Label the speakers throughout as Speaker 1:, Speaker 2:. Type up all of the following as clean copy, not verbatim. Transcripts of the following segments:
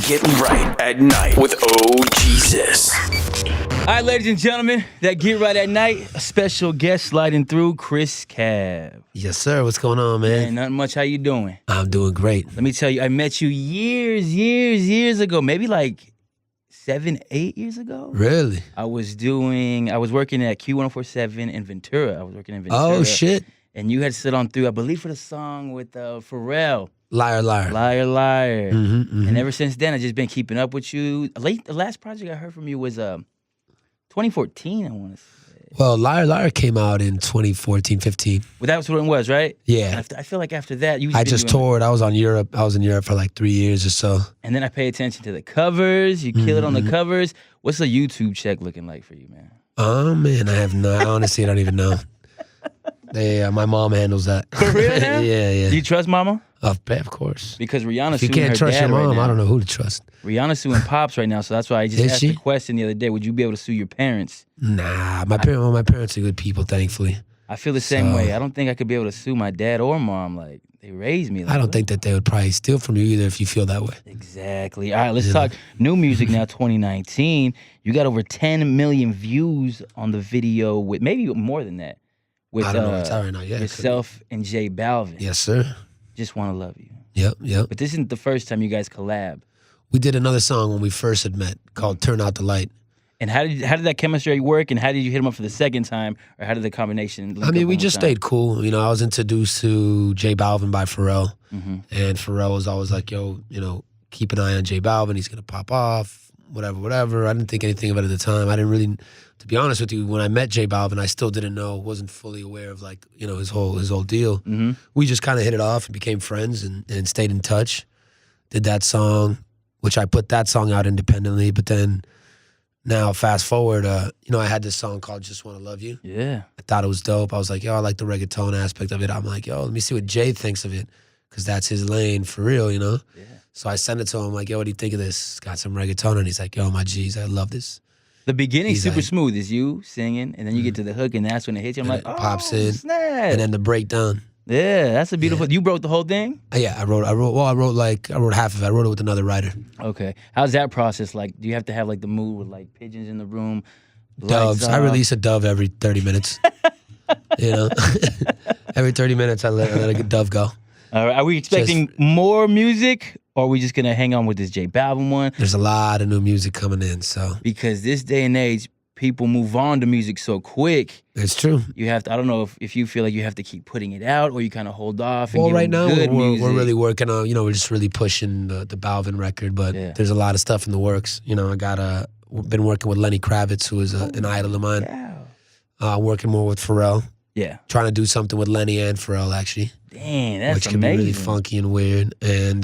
Speaker 1: Get right at night with Jezuz.
Speaker 2: All right, ladies and gentlemen, that Get Right at Night, a special guest sliding through, Cris Cab.
Speaker 3: Yes, sir. What's going on, man?
Speaker 2: Ain't nothing much. How you doing?
Speaker 3: I'm doing great.
Speaker 2: Let me tell you, I met you years ago, maybe like 7, 8 years ago.
Speaker 3: Really?
Speaker 2: I was working at Q1047 in Ventura. I was working in Ventura.
Speaker 3: Oh, shit.
Speaker 2: And you had slid on through, I believe, for the song with Pharrell.
Speaker 3: Liar, liar.
Speaker 2: Liar, liar.
Speaker 3: Mm-hmm.
Speaker 2: And ever since then, I've just been keeping up with you. The last project I heard from you was 2014, I want to say.
Speaker 3: Well, Liar, liar came out in 2014, 15.
Speaker 2: Well, that was what it was, right?
Speaker 3: Yeah.
Speaker 2: I feel like after that,
Speaker 3: I just toured. I was in Europe for like 3 years or so.
Speaker 2: And then I pay attention to the covers. You kill it on the covers. What's the YouTube check looking like for you, man?
Speaker 3: Oh, man, I honestly don't even know. My mom handles that.
Speaker 2: For real now?
Speaker 3: Yeah.
Speaker 2: Do you trust mama?
Speaker 3: Of course.
Speaker 2: Because Rihanna's
Speaker 3: If you
Speaker 2: suing her
Speaker 3: can't trust
Speaker 2: dad
Speaker 3: your mom,
Speaker 2: right now.
Speaker 3: I don't know who to trust.
Speaker 2: Rihanna's suing Pops right now, so that's why I just
Speaker 3: Is
Speaker 2: asked
Speaker 3: she?
Speaker 2: the question the other day. Would you be able to sue your parents?
Speaker 3: Nah, my parents are good people, thankfully.
Speaker 2: I feel the same way. I don't think I could be able to sue my dad or mom. Like, they raised me. Like,
Speaker 3: I don't think that they would probably steal from you either if you feel that way.
Speaker 2: Exactly. All right, let's talk new music now, 2019. You got over 10 million views on the video with maybe more than that. With
Speaker 3: I don't know what's out right now. Yeah,
Speaker 2: yourself and J Balvin.
Speaker 3: Yes, sir.
Speaker 2: Just Want to Love You.
Speaker 3: Yep.
Speaker 2: But this isn't the first time you guys collab.
Speaker 3: We did another song when we first had met called Turn Out the Light.
Speaker 2: And how did that chemistry work? And how did you hit him up for the second time? Or how did the combination link
Speaker 3: I mean,
Speaker 2: up
Speaker 3: we
Speaker 2: one
Speaker 3: just
Speaker 2: more time?
Speaker 3: stayed cool. You know, I was introduced to J Balvin by Pharrell.
Speaker 2: Mm-hmm.
Speaker 3: And Pharrell was always like, yo, keep an eye on J Balvin. He's going to pop off, whatever. I didn't think anything of it at the time. I didn't really, to be honest with you, when I met J Balvin, I still didn't know, wasn't fully aware of like, his whole deal.
Speaker 2: Mm-hmm.
Speaker 3: We just kind of hit it off and became friends and stayed in touch. Did that song, which I put that song out independently, but then now fast forward, I had this song called Just Want to Love You.
Speaker 2: Yeah.
Speaker 3: I thought it was dope. I was like, I like the reggaeton aspect of it. I'm like, let me see what Jay thinks of it, because that's his lane for real,
Speaker 2: Yeah.
Speaker 3: So I sent it to him, like, what do you think of this? It's got some reggaeton, and he's like, my G's, I love this.
Speaker 2: The beginning's
Speaker 3: He's
Speaker 2: super
Speaker 3: like-
Speaker 2: smooth. Is you singing, and then you get to the hook, and that's when it hits you. I'm
Speaker 3: And
Speaker 2: like,
Speaker 3: it pops in,
Speaker 2: snap.
Speaker 3: And then the breakdown.
Speaker 2: Yeah, that's a beautiful. You wrote the whole thing?
Speaker 3: Yeah, I wrote half of it. I wrote it with another writer.
Speaker 2: Okay. How's that process like? Do you have to have like the mood with like pigeons in the room?
Speaker 3: Doves.
Speaker 2: lights
Speaker 3: I
Speaker 2: off?
Speaker 3: release a dove every 30 minutes. Every 30 minutes I let a dove go.
Speaker 2: All right. Are we expecting more music, or are we just gonna hang on with this J Balvin one?
Speaker 3: There's a lot of new music coming in, so
Speaker 2: Because this day and age, people move on to music so quick.
Speaker 3: it's true.
Speaker 2: You have to. I don't know if you feel like you have to keep putting it out, or you kind of hold off. And
Speaker 3: Well,
Speaker 2: give
Speaker 3: right
Speaker 2: them
Speaker 3: now
Speaker 2: good
Speaker 3: we're
Speaker 2: music.
Speaker 3: really working on, we're just really pushing the Balvin record, but
Speaker 2: Yeah.
Speaker 3: there's a lot of stuff in the works. We've been working with Lenny Kravitz, who is an idol of mine.
Speaker 2: Wow.
Speaker 3: Working more with Pharrell,
Speaker 2: Yeah.
Speaker 3: trying to do something with Lenny and Pharrell actually,
Speaker 2: Dang, that's
Speaker 3: which can
Speaker 2: amazing.
Speaker 3: be really funky and weird. And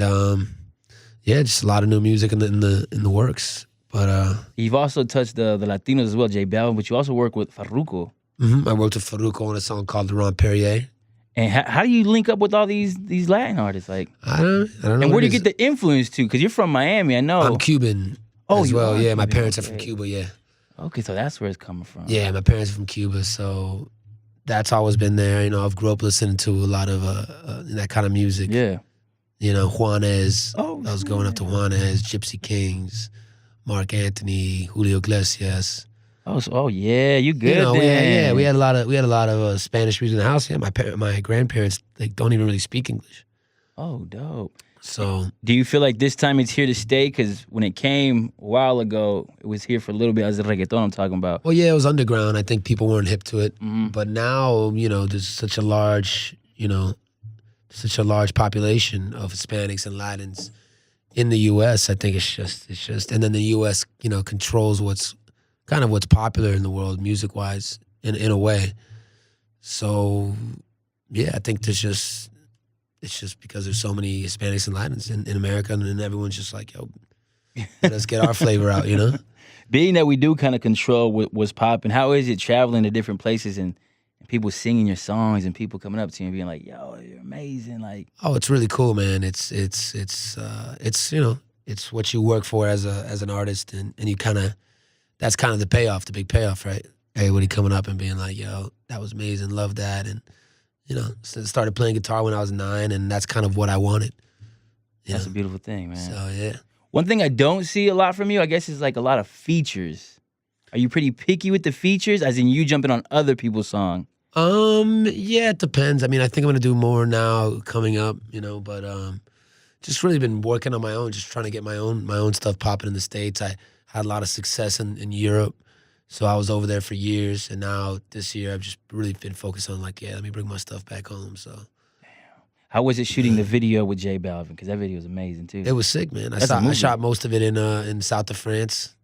Speaker 3: just a lot of new music in the works. But
Speaker 2: You've also touched the Latinos as well, J Balvin, but you also work with Farruko.
Speaker 3: I worked with Farruko on a song called Laurent Perrier.
Speaker 2: And how do you link up with all these Latin artists? Like,
Speaker 3: I don't know.
Speaker 2: and where do you
Speaker 3: what
Speaker 2: get
Speaker 3: it
Speaker 2: the influence to? Because you're from Miami, I know.
Speaker 3: is. I'm Cuban as
Speaker 2: you
Speaker 3: well.
Speaker 2: are
Speaker 3: Yeah, my
Speaker 2: Cuban,
Speaker 3: parents are from
Speaker 2: okay.
Speaker 3: Cuba. Yeah.
Speaker 2: Okay, so that's where it's coming from.
Speaker 3: Yeah, my parents are from Cuba, so that's always been there. I've grew up listening to a lot of that kind of music.
Speaker 2: Yeah.
Speaker 3: Juanes.
Speaker 2: Oh,
Speaker 3: I was going up to Juanes, Gypsy Kings, Mark Anthony, Julio Iglesias.
Speaker 2: Oh yeah, you good then.
Speaker 3: We had a lot of Spanish music in the house. Yeah, my grandparents don't even really speak English.
Speaker 2: Oh, dope.
Speaker 3: So
Speaker 2: Do you feel like this time it's here to stay? Because when it came a while ago, it was here for a little bit. As the reggaeton I'm talking about.
Speaker 3: well, yeah, it was underground. I think people weren't hip to it,
Speaker 2: Mhm.
Speaker 3: but now there's such a large population of Hispanics and Latins in the U.S. I think it's just, and then the U.S. controls what's popular in the world music wise in a way. So yeah, I think it's just because there's so many Hispanics and Latins in America, and everyone's just like, yo, let's get our flavor out,
Speaker 2: Being that we do kind of control what's popping, how is it traveling to different places and people singing your songs and people coming up to you and being like, "Yo, you're amazing!" Like,
Speaker 3: Oh, it's really cool, man. It's what you work for as an artist, and you that's kind of the payoff, the big payoff, right? Everybody coming up and being like, "Yo, that was amazing, love that," and started playing guitar when I was 9, and that's kind of what I wanted.
Speaker 2: that's a beautiful thing, man.
Speaker 3: So yeah.
Speaker 2: One thing I don't see a lot from you, I guess, is like a lot of features. Are you pretty picky with the features, as in you jumping on other people's song?
Speaker 3: Yeah, it depends. I mean, I think I'm gonna do more now coming up, but just really been working on my own, just trying to get my own stuff popping in the States. I had a lot of success in Europe, so I was over there for years, and now this year I've just really been focused on like, let me bring my stuff back home. So
Speaker 2: how was it shooting the video with J Balvin? Because that video was amazing too.
Speaker 3: it was sick, man.
Speaker 2: That's a
Speaker 3: I
Speaker 2: movie.
Speaker 3: shot most of it in south of France,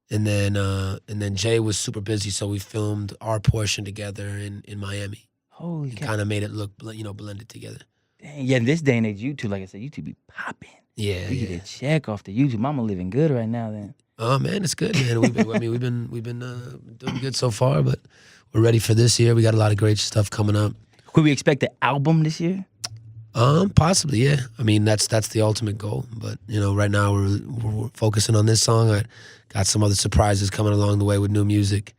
Speaker 3: and then Jay was super busy, so we filmed our portion together in Miami.
Speaker 2: Holy cow.
Speaker 3: Kind of made it look, blended together.
Speaker 2: Dang, yeah, in this day and age, YouTube, like I said, YouTube be popping.
Speaker 3: Yeah,
Speaker 2: You get a check off the YouTube. Mama living good right now then.
Speaker 3: Oh man, it's good, man. We've been doing good so far, but we're ready for this year. We got a lot of great stuff coming up.
Speaker 2: Could we expect an album this year?
Speaker 3: Possibly, yeah. I mean, that's the ultimate goal. But right now we're focusing on this song. I got some other surprises coming along the way with new music.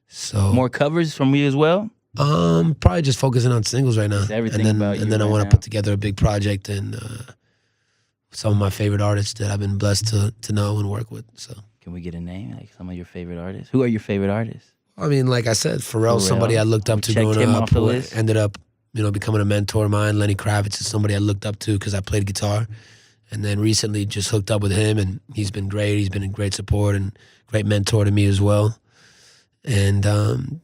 Speaker 3: So
Speaker 2: More covers from you as well?
Speaker 3: probably just focusing on singles right now.
Speaker 2: It's everything
Speaker 3: and then,
Speaker 2: about you
Speaker 3: and then I
Speaker 2: right
Speaker 3: want to
Speaker 2: now.
Speaker 3: put together a big project and some of my favorite artists that I've been blessed to know and work with. So
Speaker 2: Can we get a name? Like some of your favorite artists? Who are your favorite artists?
Speaker 3: I mean, like I said, Pharrell, somebody I looked up to
Speaker 2: Checked
Speaker 3: growing
Speaker 2: him
Speaker 3: up,
Speaker 2: off the
Speaker 3: who
Speaker 2: list.
Speaker 3: ended up, becoming a mentor of mine. Lenny Kravitz is somebody I looked up to because I played guitar, and then recently just hooked up with him, and he's been great. He's been a great support and great mentor to me as well. And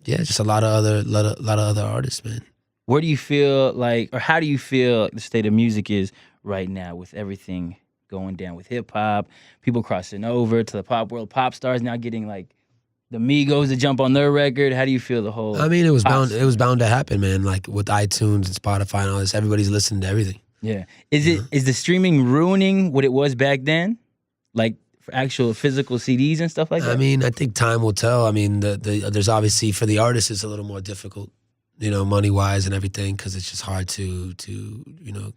Speaker 3: just a lot of other artists, man.
Speaker 2: Where do you feel like, or how do you feel the state of music is right now with everything going down with hip hop, people crossing over to the pop world, pop stars now getting like the Migos to jump on their record? How do you feel the whole?
Speaker 3: I mean, it was
Speaker 2: pop
Speaker 3: bound.
Speaker 2: scene?
Speaker 3: It was bound to happen, man. Like with iTunes and Spotify and all this, everybody's listening to everything.
Speaker 2: Yeah. Is the streaming ruining what it was back then? Like for actual physical CDs and stuff like that?
Speaker 3: I mean, I think time will tell. I mean, there's obviously for the artists, it's a little more difficult, money wise and everything, because it's just hard to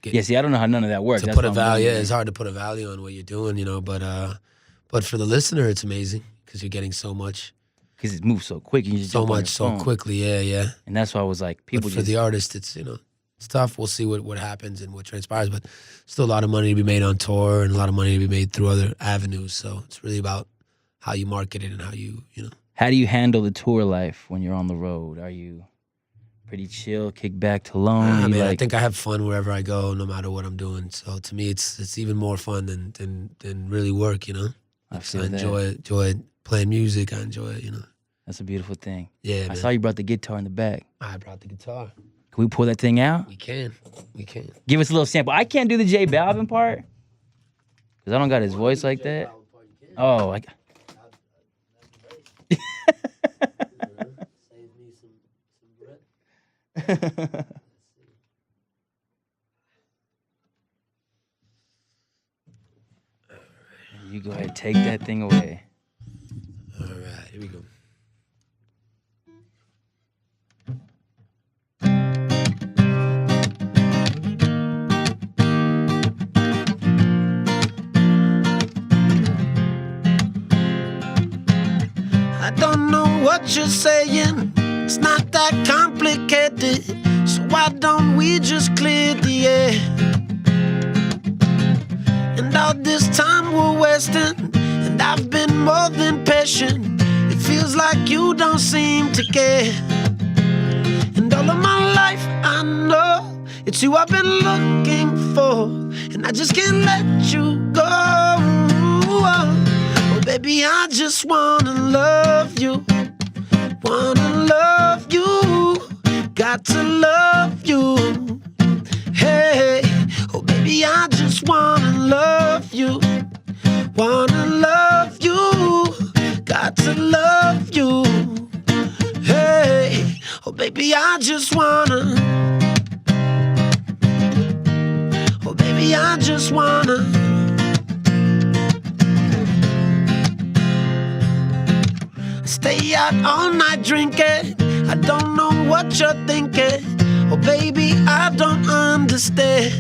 Speaker 3: get.
Speaker 2: Yeah, see, I don't know how none of that works.
Speaker 3: To
Speaker 2: That's
Speaker 3: put a
Speaker 2: what I'm
Speaker 3: value,
Speaker 2: wondering.
Speaker 3: it's hard to put a value on what you're doing, but for the listener, it's amazing because you're getting so much,
Speaker 2: Because it moves so quick. You just
Speaker 3: so
Speaker 2: jump on
Speaker 3: much,
Speaker 2: your
Speaker 3: so
Speaker 2: phone.
Speaker 3: quickly. Yeah.
Speaker 2: And that's why I was like, people
Speaker 3: But for
Speaker 2: just.
Speaker 3: the artist, it's it's tough. We'll see what happens and what transpires, but still a lot of money to be made on tour and a lot of money to be made through other avenues. So it's really about how you market it and how you.
Speaker 2: How do you handle the tour life when you're on the road? Are you pretty chill, kick back to lone?
Speaker 3: I
Speaker 2: You
Speaker 3: mean, I
Speaker 2: like,
Speaker 3: think I have fun wherever I go, no matter what I'm doing. So to me, it's even more fun than really work.
Speaker 2: I
Speaker 3: I
Speaker 2: feel that.
Speaker 3: enjoy playing music. I enjoy it.
Speaker 2: That's a beautiful thing.
Speaker 3: Yeah,
Speaker 2: I
Speaker 3: man.
Speaker 2: saw you brought the guitar in the back.
Speaker 3: I brought the guitar.
Speaker 2: Can we pull that thing out?
Speaker 3: We can.
Speaker 2: Give us a little sample. I can't do the J Balvin part because I don't got his voice like that. Oh, I.
Speaker 3: Save me some bread.
Speaker 2: You go ahead, take that thing away.
Speaker 3: All right, here we go. I don't know what you're saying. It's not that complicated. So why don't we just clear the air? And all this time we're wasting, and I've been more than patient. It feels like you don't seem to care. And all of my life I know it's you I've been looking for, and I just can't let you go. Oh baby, I just wanna love you. Wanna love you. Got to love you. Hey, oh baby, I just wanna love you. Wanna love you. Got to love you. Hey, oh baby, I just wanna. Oh baby, I just wanna. Stay out all night drinking. I don't know what you're thinking. Oh baby, I don't understand.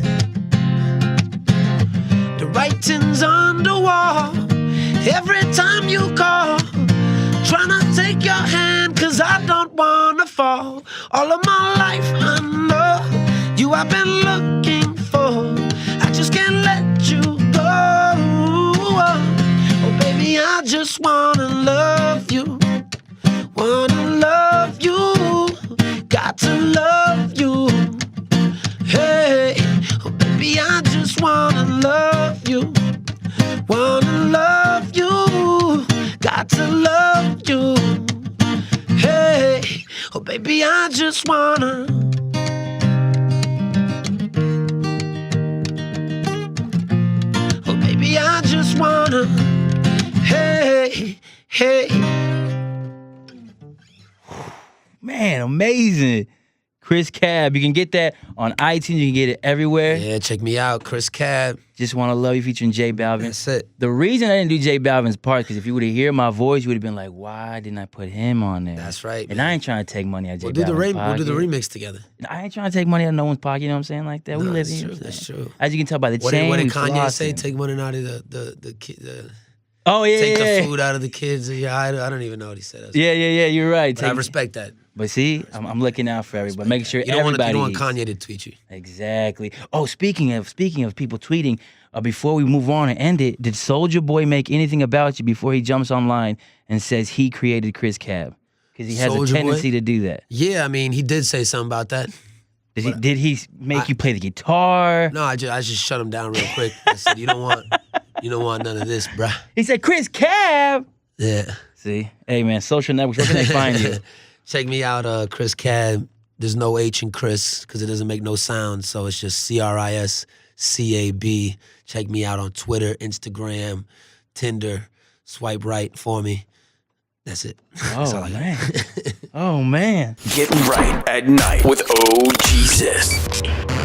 Speaker 3: The writing's on the wall every time you call. Tryna take your hand, cause I don't wanna fall. All of my life I know you I've been looking for. I just can't let you go. I just wanna love you. Wanna love you. Got to love you. Hey, oh baby, I just wanna love you. Wanna love you. Got to love you. Hey, oh baby, I just wanna. Oh baby, I just wanna. Hey, hey.
Speaker 2: Man, amazing. Cris Cab. You can get that on iTunes. You can get it everywhere.
Speaker 3: Yeah, check me out, Cris Cab.
Speaker 2: Just Wanna Love You featuring J Balvin.
Speaker 3: That's it.
Speaker 2: The reason I didn't do J Balvin's part is because if you would have heard my voice, you would have been like, why didn't I put him on there?
Speaker 3: That's right,
Speaker 2: And
Speaker 3: man.
Speaker 2: I ain't trying to take money out of J
Speaker 3: We'll
Speaker 2: Balvin's pocket.
Speaker 3: do the remix together.
Speaker 2: I ain't trying to take money out of no one's pocket, you know what I'm saying? Like that. We
Speaker 3: No,
Speaker 2: live
Speaker 3: that's
Speaker 2: here.
Speaker 3: true. That's true.
Speaker 2: As you can tell by the
Speaker 3: What
Speaker 2: chain,
Speaker 3: did
Speaker 2: we
Speaker 3: Kanye say?
Speaker 2: flossing.
Speaker 3: Take money out of the kid.
Speaker 2: Oh, yeah,
Speaker 3: Take
Speaker 2: yeah,
Speaker 3: the food out of the kids. Yeah, I don't even know what he said.
Speaker 2: yeah, you're right.
Speaker 3: But I respect that.
Speaker 2: But see, I'm looking out for everybody, making sure
Speaker 3: You don't
Speaker 2: everybody
Speaker 3: want
Speaker 2: eats.
Speaker 3: Kanye to tweet you.
Speaker 2: Exactly. Oh, speaking of people tweeting, before we move on and end it, did Soulja Boy make anything about you before he jumps online and says he created Cris Cab? Because he has
Speaker 3: Soulja
Speaker 2: a tendency
Speaker 3: Boy?
Speaker 2: to do that.
Speaker 3: Yeah, I mean, he did say something about that.
Speaker 2: Did he make you play the guitar?
Speaker 3: No, I just shut him down real quick. I said, you don't want none of this, bruh.
Speaker 2: He said Cris Cab.
Speaker 3: Yeah.
Speaker 2: See, hey man, social networks. Where can they find you?
Speaker 3: Check me out, Cris Cab. There's no H in Chris because it doesn't make no sound, so it's just CRISCAB. Check me out on Twitter, Instagram, Tinder. Swipe right for me. That's it. That's all
Speaker 2: Oh
Speaker 3: I got.
Speaker 2: man. Oh man.
Speaker 1: Get right at night with OGesus.